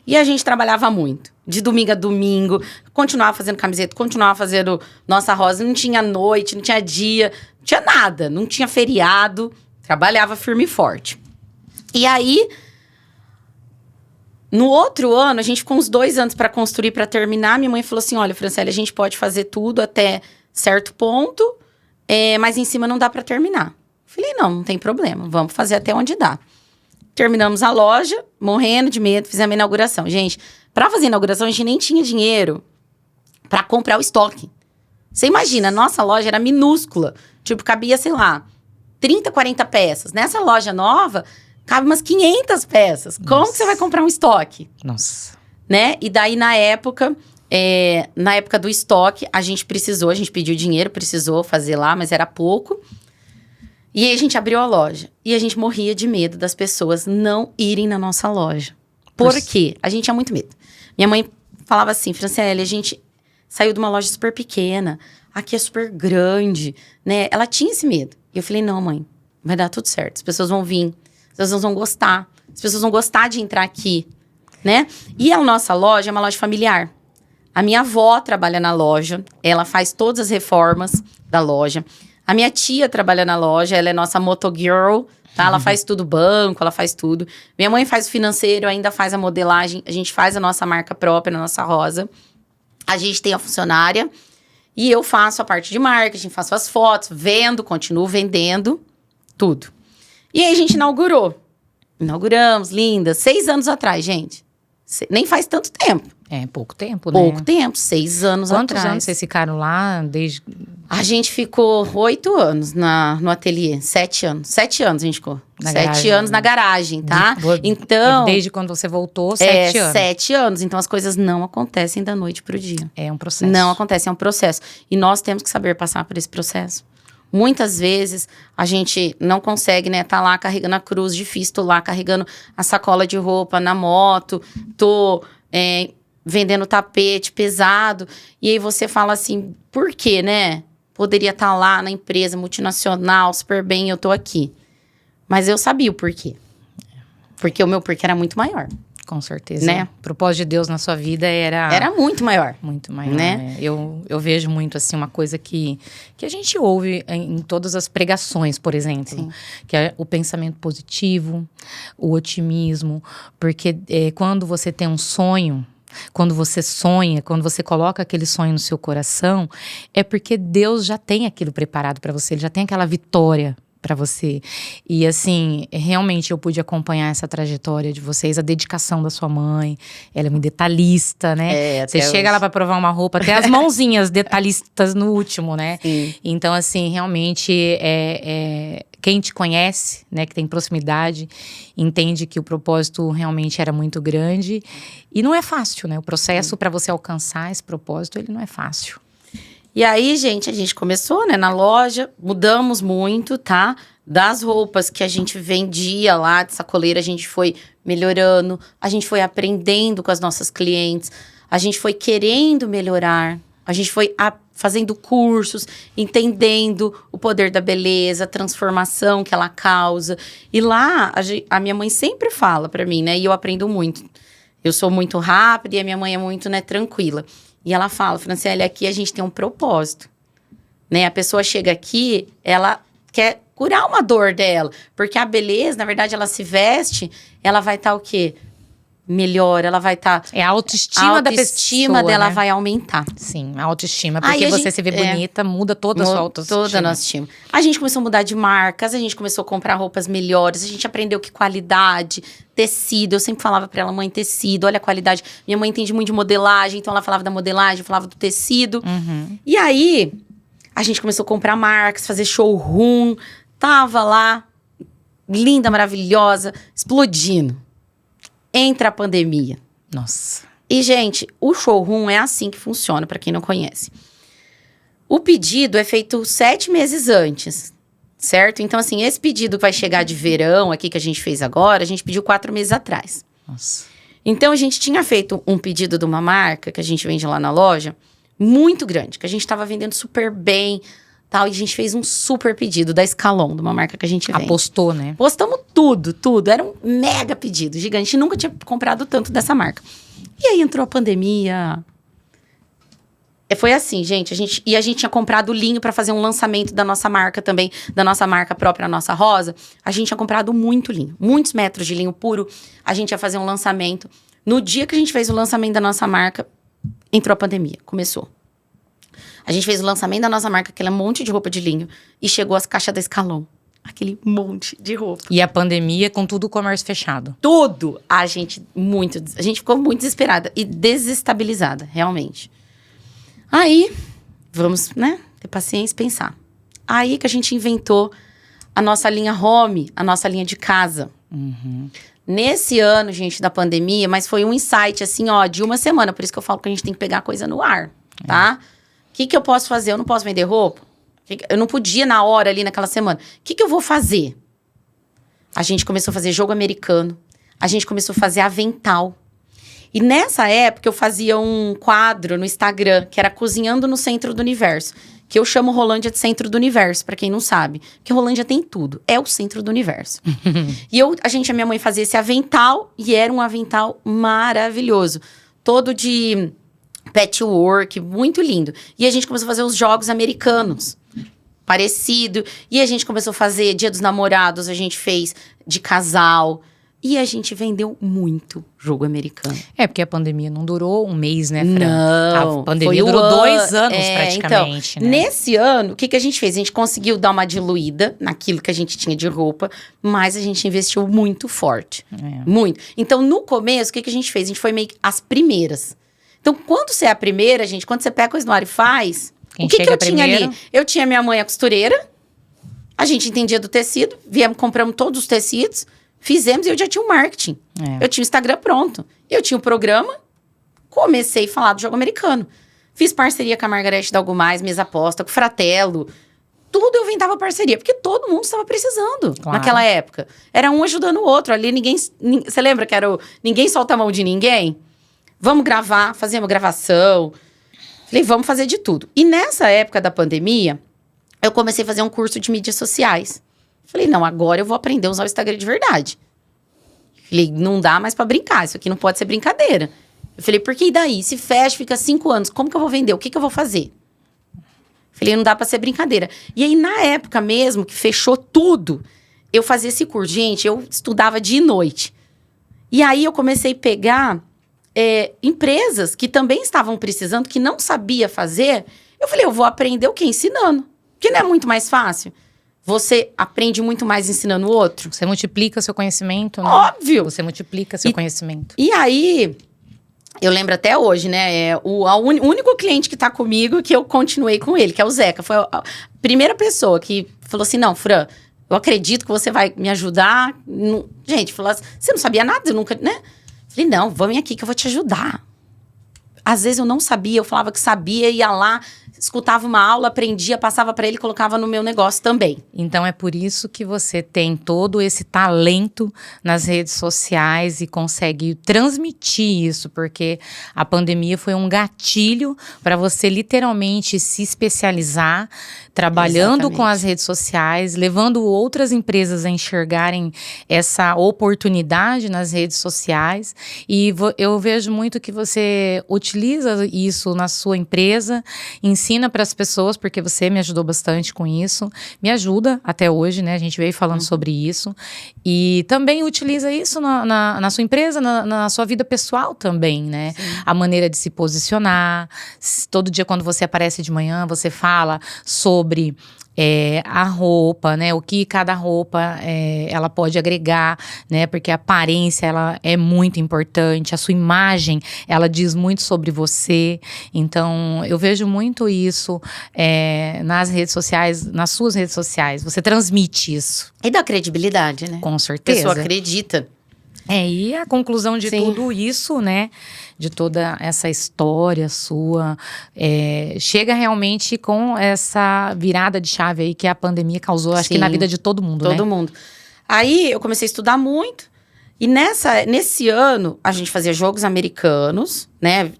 A: E a gente trabalhava muito. De domingo a domingo, continuava fazendo camiseta, continuava fazendo Nossa Rosa. Não tinha noite, não tinha dia, não tinha nada. Não tinha feriado. Trabalhava firme e forte. E aí, no outro ano, a gente ficou uns 2 anos para construir, para terminar. Minha mãe falou assim, olha, Franciele, a gente pode fazer tudo até certo ponto, mas em cima não dá para terminar. Falei, não tem problema, vamos fazer até onde dá. Terminamos a loja, morrendo de medo, fizemos a inauguração. Gente, para fazer a inauguração, a gente nem tinha dinheiro para comprar o estoque. Você imagina, a nossa loja era minúscula. Tipo, cabia, sei lá, 30, 40 peças. Nessa loja nova, cabe umas 500 peças. Nossa. Como que você vai comprar um estoque?
B: Nossa.
A: Né? E daí, na época do estoque, a gente pediu dinheiro, precisou fazer lá, mas era pouco. E aí, a gente abriu a loja. E a gente morria de medo das pessoas não irem na nossa loja. Por quê? A gente tinha muito medo. Minha mãe falava assim, Franciele, a gente saiu de uma loja super pequena. Aqui é super grande, né? Ela tinha esse medo. E eu falei, não, mãe, vai dar tudo certo. As pessoas vão vir, as pessoas vão gostar. As pessoas vão gostar de entrar aqui, né? E a nossa loja é uma loja familiar. A minha avó trabalha na loja. Ela faz todas as reformas da loja. A minha tia trabalha na loja, ela é nossa motogirl, tá? Ela faz tudo, banco, ela faz tudo. Minha mãe faz o financeiro, ainda faz a modelagem. A gente faz a nossa marca própria, a nossa Rosa. A gente tem a funcionária. E eu faço a parte de marketing, faço as fotos, continuo vendendo, tudo. E aí a gente inaugurou. Inauguramos, linda. 6 anos atrás, gente. Nem faz tanto tempo.
B: É, pouco tempo, né?
A: Pouco tempo, 6 anos atrás.
B: Quantos anos vocês ficaram lá desde...
A: A gente ficou 8 anos no ateliê. 7 anos. 7 anos a gente ficou. 7 anos na garagem, tá? Então...
B: Desde quando você voltou, 7 anos.
A: 7 anos. Então, as coisas não acontecem da noite pro dia.
B: É um processo.
A: Não acontece, é um processo. E nós temos que saber passar por esse processo. Muitas vezes, a gente não consegue, né? Tá lá carregando a cruz, difícil. Tô lá carregando a sacola de roupa na moto. Tô... vendendo tapete pesado. E aí você fala assim, por quê, né? Poderia estar lá na empresa multinacional, super bem, eu tô aqui. Mas eu sabia o porquê. Porque o meu porquê era muito maior.
B: Com certeza.
A: Né?
B: O propósito de Deus na sua vida era...
A: Era muito maior.
B: Muito maior,
A: né?
B: Eu vejo muito, assim, uma coisa que a gente ouve em todas as pregações, por exemplo. Sim. Que é o pensamento positivo, o otimismo. Porque quando você tem um sonho... Quando você sonha, quando você coloca aquele sonho no seu coração, é porque Deus já tem aquilo preparado para você, Ele já tem aquela vitória para você. E assim, realmente eu pude acompanhar essa trajetória de vocês, a dedicação da sua mãe. Ela é muito detalhista, né? Você chega lá para provar uma roupa, até as mãozinhas detalhistas no último, né?
A: Sim.
B: Então, assim, realmente quem te conhece, né, que tem proximidade, entende que o propósito realmente era muito grande. E não é fácil, né? O processo para você alcançar esse propósito, ele não é fácil.
A: E aí, gente, a gente começou, né, na loja, mudamos muito, tá? Das roupas que a gente vendia lá de sacoleira, a gente foi melhorando, a gente foi aprendendo com as nossas clientes. a gente foi querendo melhorar, a gente foi fazendo cursos, entendendo o poder da beleza, a transformação que ela causa. E lá, a minha mãe sempre fala pra mim, né? E eu aprendo muito. Eu sou muito rápida e a minha mãe é muito, né, tranquila. E ela fala, Franciele, aqui a gente tem um propósito, né? A pessoa chega aqui, ela quer curar uma dor dela. Porque a beleza, na verdade, ela se veste, ela vai estar o quê? Melhor, ela vai estar...
B: É a autoestima da pessoa,
A: autoestima dela, né? Vai aumentar.
B: Sim, a autoestima. Porque você se vê bonita, muda toda a sua autoestima.
A: Toda a nossa estima. A gente começou a mudar de marcas, a gente começou a comprar roupas melhores, a gente aprendeu que qualidade, tecido. Eu sempre falava pra ela, mãe, tecido, olha a qualidade. Minha mãe entende muito de modelagem, então ela falava da modelagem, eu falava do tecido. E aí, a gente começou a comprar marcas, fazer showroom. Tava lá, linda, maravilhosa, explodindo. Entra a pandemia.
B: Nossa.
A: E, gente, o showroom é assim que funciona, pra quem não conhece. O pedido é feito 7 meses antes, certo? Então, assim, esse pedido que vai chegar de verão aqui, que a gente fez agora, a gente pediu 4 meses atrás.
B: Nossa.
A: Então, a gente tinha feito um pedido de uma marca, que a gente vende lá na loja, muito grande, que a gente tava vendendo super bem, tal, e a gente fez um super pedido da Escalon, de uma marca que a gente vende.
B: Apostou, né?
A: Postamos tudo. Era um mega pedido, gigante. A gente nunca tinha comprado tanto dessa marca. E aí entrou a pandemia. Foi assim, gente. A gente tinha comprado linho para fazer um lançamento da nossa marca também, da nossa marca própria, a Nossa Rosa. A gente tinha comprado muito linho, muitos metros de linho puro. A gente ia fazer um lançamento. No dia que a gente fez o lançamento da nossa marca, entrou a pandemia, começou. A gente fez o lançamento da nossa marca, aquele monte de roupa de linho, e chegou as caixas da Escalon. Aquele monte de roupa.
B: E a pandemia com tudo o comércio fechado.
A: Tudo! A gente ficou muito desesperada e desestabilizada, realmente. Aí, vamos, né, ter paciência e pensar. Aí que a gente inventou a nossa linha home, a nossa linha de casa. Nesse ano, gente, da pandemia, mas foi um insight, assim, ó, de uma semana. Por isso que eu falo que a gente tem que pegar a coisa no ar, tá? O que eu posso fazer? Eu não posso vender roupa? Eu não podia na hora ali, naquela semana. O que eu vou fazer? A gente começou a fazer jogo americano. A gente começou a fazer avental. E nessa época, eu fazia um quadro no Instagram, que era Cozinhando no Centro do Universo. Que eu chamo Rolândia de Centro do Universo, pra quem não sabe. Porque Rolândia tem tudo. É o centro do universo. E a minha mãe fazia esse avental. E era um avental maravilhoso. Todo de patchwork, muito lindo. E a gente começou a fazer os jogos americanos. Parecido. E a gente começou a fazer Dia dos Namorados, a gente fez de casal. E a gente vendeu muito jogo americano.
B: É, porque a pandemia não durou um mês, né, Fran?
A: Não.
B: A pandemia durou 2 anos praticamente,
A: então,
B: né?
A: Nesse ano, o que a gente fez? A gente conseguiu dar uma diluída naquilo que a gente tinha de roupa, mas a gente investiu muito forte. Muito. Então, no começo, o que a gente fez? A gente foi meio que as primeiras. Então, quando você é a primeira, gente, quando você pega a coisa no ar e faz... O que eu tinha ali? Eu tinha minha mãe a costureira, a gente entendia do tecido, compramos todos os tecidos, fizemos e eu já tinha o marketing. Eu tinha o Instagram pronto. Eu tinha o programa, comecei a falar do jogo americano. Fiz parceria com a Margarete da Algo Mais, Mesa Aposta, com o Fratello. Tudo eu inventava parceria, porque todo mundo estava precisando naquela época. Era um ajudando o outro. Ali você lembra que era ninguém solta a mão de ninguém? Vamos gravar, fazer uma gravação. Falei, vamos fazer de tudo. E nessa época da pandemia, eu comecei a fazer um curso de mídias sociais. Falei, não, agora eu vou aprender a usar o Instagram de verdade. Falei, não dá mais pra brincar, isso aqui não pode ser brincadeira. Eu falei, por que daí? Se fecha, fica 5 anos, como que eu vou vender? O que eu vou fazer? Falei, não dá pra ser brincadeira. E aí, na época mesmo, que fechou tudo, eu fazia esse curso. Gente, eu estudava dia e noite. E aí, eu comecei a pegar... empresas que também estavam precisando, que não sabia fazer, eu falei, eu vou aprender o quê? Ensinando. Porque não é muito mais fácil? Você aprende muito mais ensinando o outro.
B: Você multiplica seu conhecimento, né?
A: Óbvio!
B: Você multiplica seu conhecimento.
A: E aí, eu lembro até hoje, né? O único cliente que tá comigo, que eu continuei com ele, que é o Zeca. Foi a primeira pessoa que falou assim, não, Fran, eu acredito que você vai me ajudar. Gente, falou assim, você não sabia nada, eu nunca, né? Falei, não, vamos aqui que eu vou te ajudar. Às vezes eu não sabia, eu falava que sabia, ia lá, escutava uma aula, aprendia, passava para ele e colocava no meu negócio também.
B: Então é por isso que você tem todo esse talento nas redes sociais e consegue transmitir isso, porque a pandemia foi um gatilho para você literalmente se especializar, trabalhando
A: Exatamente.
B: com as redes sociais, levando outras empresas a enxergarem essa oportunidade nas redes sociais. E eu vejo muito que você utiliza isso na sua empresa, ensina para as pessoas, porque você me ajudou bastante com isso, me ajuda até hoje, né? A gente veio falando sobre isso. E também utiliza isso na sua empresa, na sua vida pessoal também, né?
A: Sim.
B: A maneira de se posicionar. Todo dia quando você aparece de manhã, você fala sobre a roupa, né? O que cada roupa ela pode agregar, né? Porque a aparência, ela é muito importante. A sua imagem, ela diz muito sobre você. Então, eu vejo muito isso nas redes sociais, nas suas redes sociais. Você transmite isso.
A: E dá credibilidade, né?
B: Com
A: A
B: certeza.
A: pessoa acredita.
B: E a conclusão de
A: Sim.
B: tudo isso, né? De toda essa história sua, chega realmente com essa virada de chave aí que a pandemia causou, acho que na
A: Sim.
B: vida de todo mundo, né?
A: Todo mundo. Aí eu comecei a estudar muito. E nesse ano, a gente fazia jogos americanos, né?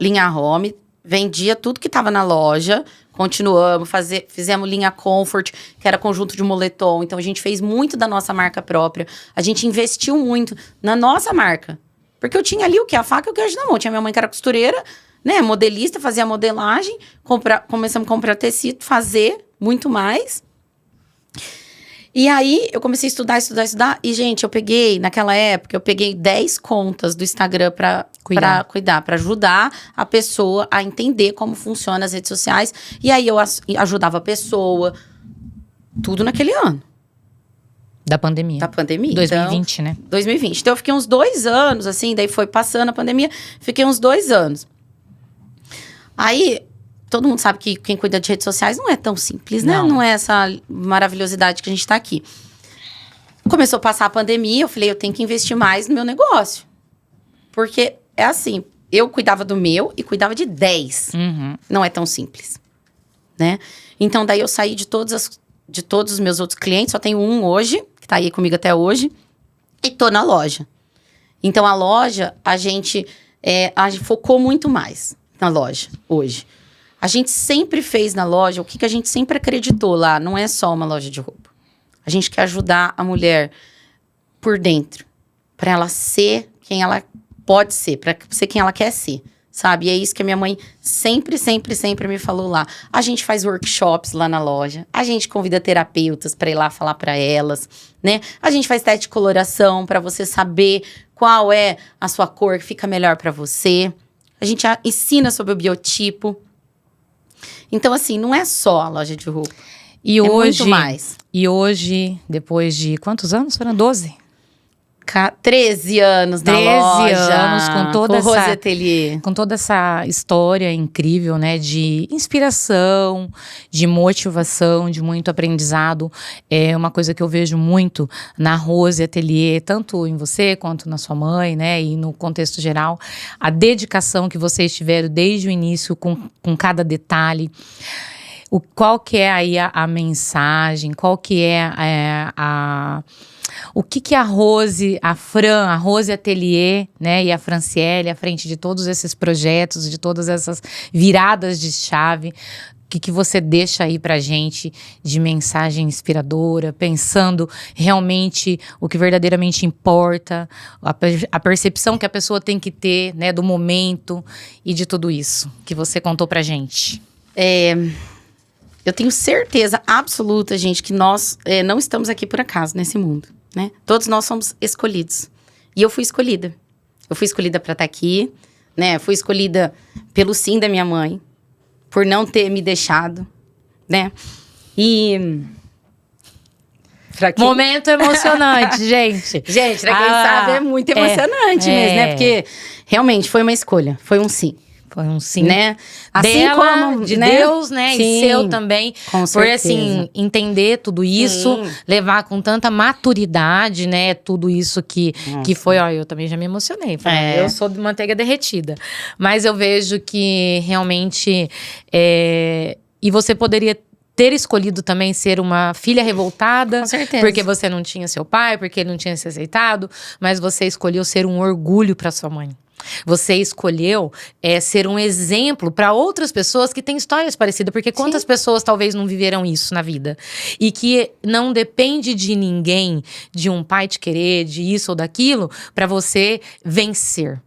A: Linha home, vendia tudo que tava na loja. Continuamos, fizemos linha Comfort, que era conjunto de moletom. Então, a gente fez muito da nossa marca própria. A gente investiu muito na nossa marca. Porque eu tinha ali o quê? A faca e o queijo na mão. Tinha minha mãe que era costureira, né? Modelista, fazia modelagem. Começamos a comprar tecido, fazer muito mais. E aí, eu comecei a estudar. E, gente, naquela época, eu peguei 10 contas do Instagram pra cuidar, pra ajudar a pessoa a entender como funcionam as redes sociais. E aí, eu ajudava a pessoa, tudo naquele ano.
B: Da pandemia.
A: Da pandemia.
B: 2020,
A: então,
B: né?
A: 2020. Então, eu fiquei uns 2 anos, assim, daí foi passando a pandemia, fiquei uns 2 anos. Aí, todo mundo sabe que quem cuida de redes sociais não é tão simples, né? Não é essa maravilhosidade que a gente tá aqui. Começou a passar a pandemia, eu falei, eu tenho que investir mais no meu negócio. Porque é assim, eu cuidava do meu e cuidava de 10.
B: Uhum.
A: Não é tão simples, né? Então, daí eu saí de todos os meus outros clientes, só tenho um hoje, que tá aí comigo até hoje, e tô na loja. Então, a loja, a gente focou muito mais na loja hoje. A gente sempre fez na loja o que a gente sempre acreditou lá. Não é só uma loja de roupa. A gente quer ajudar a mulher por dentro. Para ela ser quem ela pode ser. Para ser quem ela quer ser. Sabe? E é isso que a minha mãe sempre me falou lá. A gente faz workshops lá na loja. A gente convida terapeutas para ir lá falar para elas. Né? A gente faz teste de coloração para você saber qual é a sua cor que fica melhor para você. A gente ensina sobre o biotipo. Então, assim, não é só a loja de roupa.
B: E
A: hoje, muito mais.
B: E hoje, depois de quantos anos? Foram 12?
A: 13 anos na
B: 13
A: loja.
B: anos
A: Com
B: toda essa história incrível, né? De inspiração, de motivação, de muito aprendizado. É uma coisa que eu vejo muito na Rose Atelier, tanto em você quanto na sua mãe, né? E no contexto geral. A dedicação que vocês tiveram desde o início com cada detalhe. Qual que é aí a mensagem? Qual que é o que a Rose, a Rose Atelier, né, e a Franciele, à frente de todos esses projetos, de todas essas viradas de chave, o que você deixa aí pra gente de mensagem inspiradora, pensando realmente o que verdadeiramente importa, a percepção que a pessoa tem que ter, né, do momento e de tudo isso que você contou pra gente?
A: Eu tenho certeza absoluta, gente, que nós não estamos aqui por acaso nesse mundo, né? Todos nós somos escolhidos. E eu fui escolhida. Eu fui escolhida para estar aqui, né? Fui escolhida pelo sim da minha mãe, por não ter me deixado, né? E...
B: Momento emocionante, gente.
A: Gente, pra quem sabe, é muito emocionante mesmo, né? Porque realmente foi uma escolha, foi um sim.
B: Foi um sim,
A: né? Assim
B: dela,
A: como,
B: de
A: né?
B: Deus, né?
A: Sim,
B: e seu também.
A: com
B: Por,
A: certeza.
B: assim, entender tudo isso,
A: Sim.
B: levar com tanta maturidade, né? Tudo isso que
A: Nossa.
B: foi, ó, eu também já me emocionei. Falei, eu sou de manteiga derretida. Mas eu vejo que realmente, e você poderia ter escolhido também ser uma filha revoltada.
A: Com certeza.
B: Porque você não tinha seu pai, porque ele não tinha se aceitado. Mas você escolheu ser um orgulho para sua mãe. Você escolheu ser um exemplo para outras pessoas que têm histórias parecidas. Porque quantas pessoas talvez não viveram isso na vida? E que não depende de ninguém, de um pai te querer, de isso ou daquilo, para você vencer.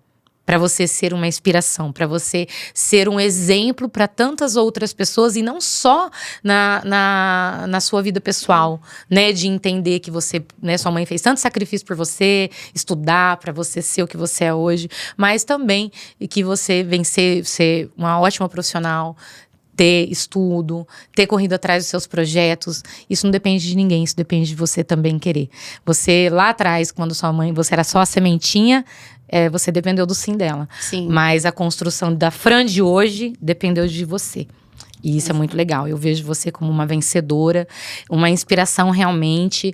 B: Para você ser uma inspiração, para você ser um exemplo para tantas outras pessoas e não só na sua vida pessoal, né? De entender que você, né, sua mãe fez tanto sacrifício por você, estudar para você ser o que você é hoje, mas também que você vencer, ser uma ótima profissional, ter estudo, ter corrido atrás dos seus projetos. Isso não depende de ninguém, isso depende de você também querer. Você lá atrás, quando sua mãe, você era só a sementinha, você dependeu do sim dela.
A: Sim.
B: Mas a construção da Fran de hoje dependeu de você. E isso é muito legal. Eu vejo você como uma vencedora, uma inspiração realmente.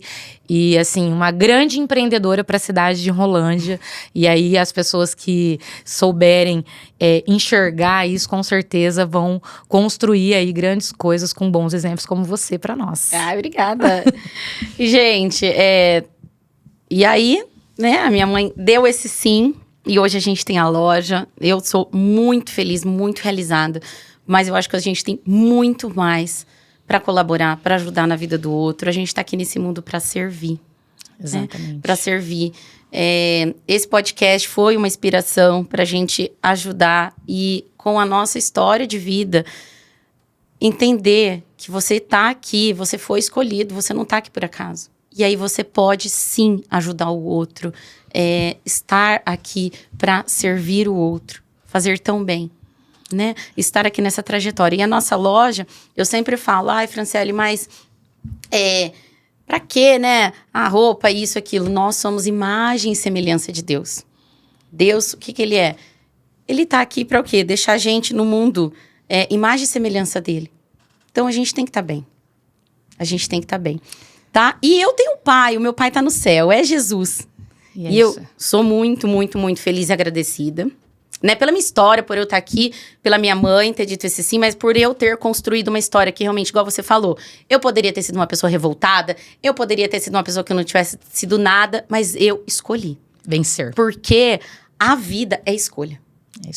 B: E, assim, uma grande empreendedora para a cidade de Rolândia. E aí, as pessoas que souberem enxergar isso, com certeza, vão construir aí grandes coisas com bons exemplos como você para nós.
A: Obrigada. Gente, e aí, né, a minha mãe deu esse sim. E hoje a gente tem a loja. Eu sou muito feliz, muito realizada. Mas eu acho que a gente tem muito mais para colaborar, para ajudar na vida do outro. A gente está aqui nesse mundo para servir.
B: Exatamente.
A: Né? Para servir. Esse podcast foi uma inspiração para a gente ajudar e, com a nossa história de vida, entender que você está aqui, você foi escolhido, você não está aqui por acaso. E aí você pode, sim, ajudar o outro, estar aqui para servir o outro, fazer tão bem. Né? Estar aqui nessa trajetória. E a nossa loja, eu sempre falo, ai, Franciele, mas pra quê, né? A roupa, isso, aquilo. Nós somos imagem e semelhança de Deus. Deus, o que ele é? Ele tá aqui pra o quê? Deixar a gente no mundo imagem e semelhança dele. Então, a gente tem que estar bem. A gente tem que estar bem. Tá? E eu tenho um pai, o meu pai tá no céu, é Jesus. E eu sou muito, muito, muito feliz e agradecida. Né, pela minha história, por eu estar aqui, pela minha mãe ter dito esse sim, mas por eu ter construído uma história que realmente, igual você falou, eu poderia ter sido uma pessoa revoltada, eu poderia ter sido uma pessoa que não tivesse sido nada, mas eu escolhi.
B: Vencer.
A: Porque a vida é escolha.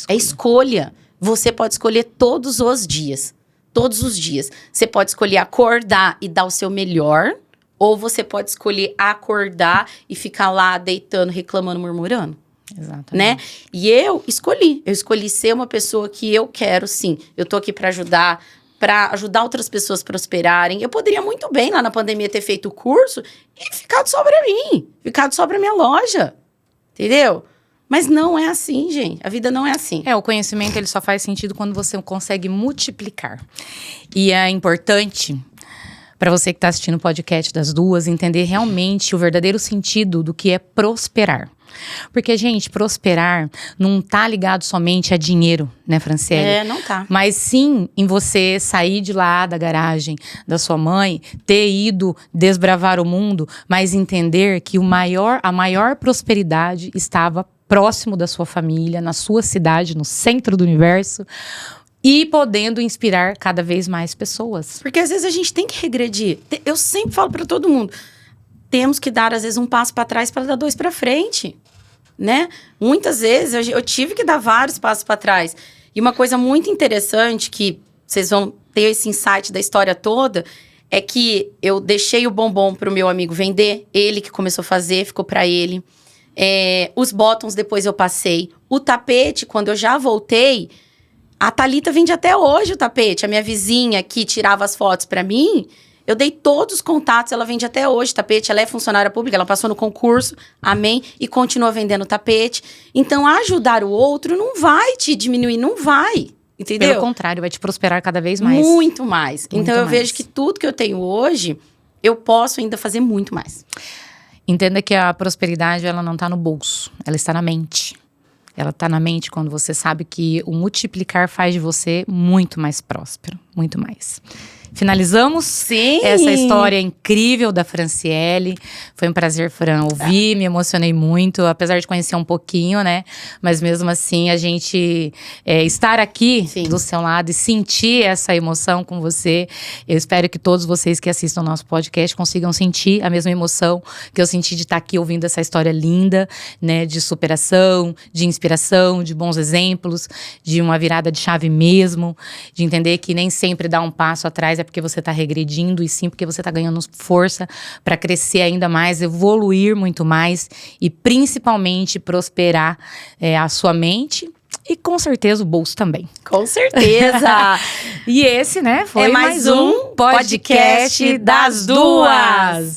A: É escolha. Você pode escolher todos os dias. Todos os dias. Você pode escolher acordar e dar o seu melhor, ou você pode escolher acordar e ficar lá deitando, reclamando, murmurando.
B: Exatamente.
A: Né? E eu escolhi ser uma pessoa que eu quero, sim. Eu tô aqui para ajudar outras pessoas a prosperarem. Eu poderia muito bem, lá na pandemia, ter feito o curso e ficado só pra mim. Ficado só pra minha loja. Entendeu? Mas não é assim, gente. A vida não é assim.
B: O conhecimento, ele só faz sentido quando você consegue multiplicar. E é importante, para você que está assistindo o podcast das duas, entender realmente o verdadeiro sentido do que é prosperar. Porque, gente, prosperar não tá ligado somente a dinheiro, né, Franciele?
A: Não tá.
B: Mas sim em você sair de lá da garagem da sua mãe, ter ido desbravar o mundo, mas entender que a maior prosperidade estava próximo da sua família, na sua cidade, no centro do universo, e podendo inspirar cada vez mais pessoas.
A: Porque às vezes a gente tem que regredir. Eu sempre falo para todo mundo, temos que dar, às vezes, um passo para trás para dar 2 para frente. Né? Muitas vezes eu tive que dar vários passos para trás. E uma coisa muito interessante que vocês vão ter esse insight da história toda é que eu deixei o bombom pro meu amigo vender, ele que começou a fazer, ficou para ele. Os bottoms depois eu passei. O tapete, quando eu já voltei, a Thalita vende até hoje o tapete. A minha vizinha que tirava as fotos para mim, eu dei todos os contatos, ela vende até hoje tapete, ela é funcionária pública, ela passou no concurso, amém, e continua vendendo tapete. Então, ajudar o outro não vai te diminuir, não vai, entendeu?
B: Pelo contrário, vai te prosperar cada vez mais.
A: Muito mais. Então, eu vejo que tudo que eu tenho hoje, eu posso ainda fazer muito mais.
B: Entenda que a prosperidade, ela não está no bolso, ela está na mente. ela tá na mente quando você sabe que o multiplicar faz de você muito mais próspero, muito mais. Finalizamos
A: Sim.
B: essa história incrível da Franciele. Foi um prazer, Fran, ouvir, me emocionei muito, apesar de conhecer um pouquinho, né? Mas mesmo assim, a gente estar aqui do seu lado e sentir essa emoção com você. Eu espero que todos vocês que assistam ao nosso podcast consigam sentir a mesma emoção que eu senti de estar aqui ouvindo essa história linda, né? De superação, de inspiração, de bons exemplos, de uma virada de chave mesmo, de entender que nem sempre dar um passo atrás é porque você está regredindo, e sim porque você está ganhando força para crescer ainda mais, evoluir muito mais e principalmente prosperar a sua mente e com certeza o bolso também.
A: Com certeza!
B: E esse, né, foi
A: mais um podcast das duas!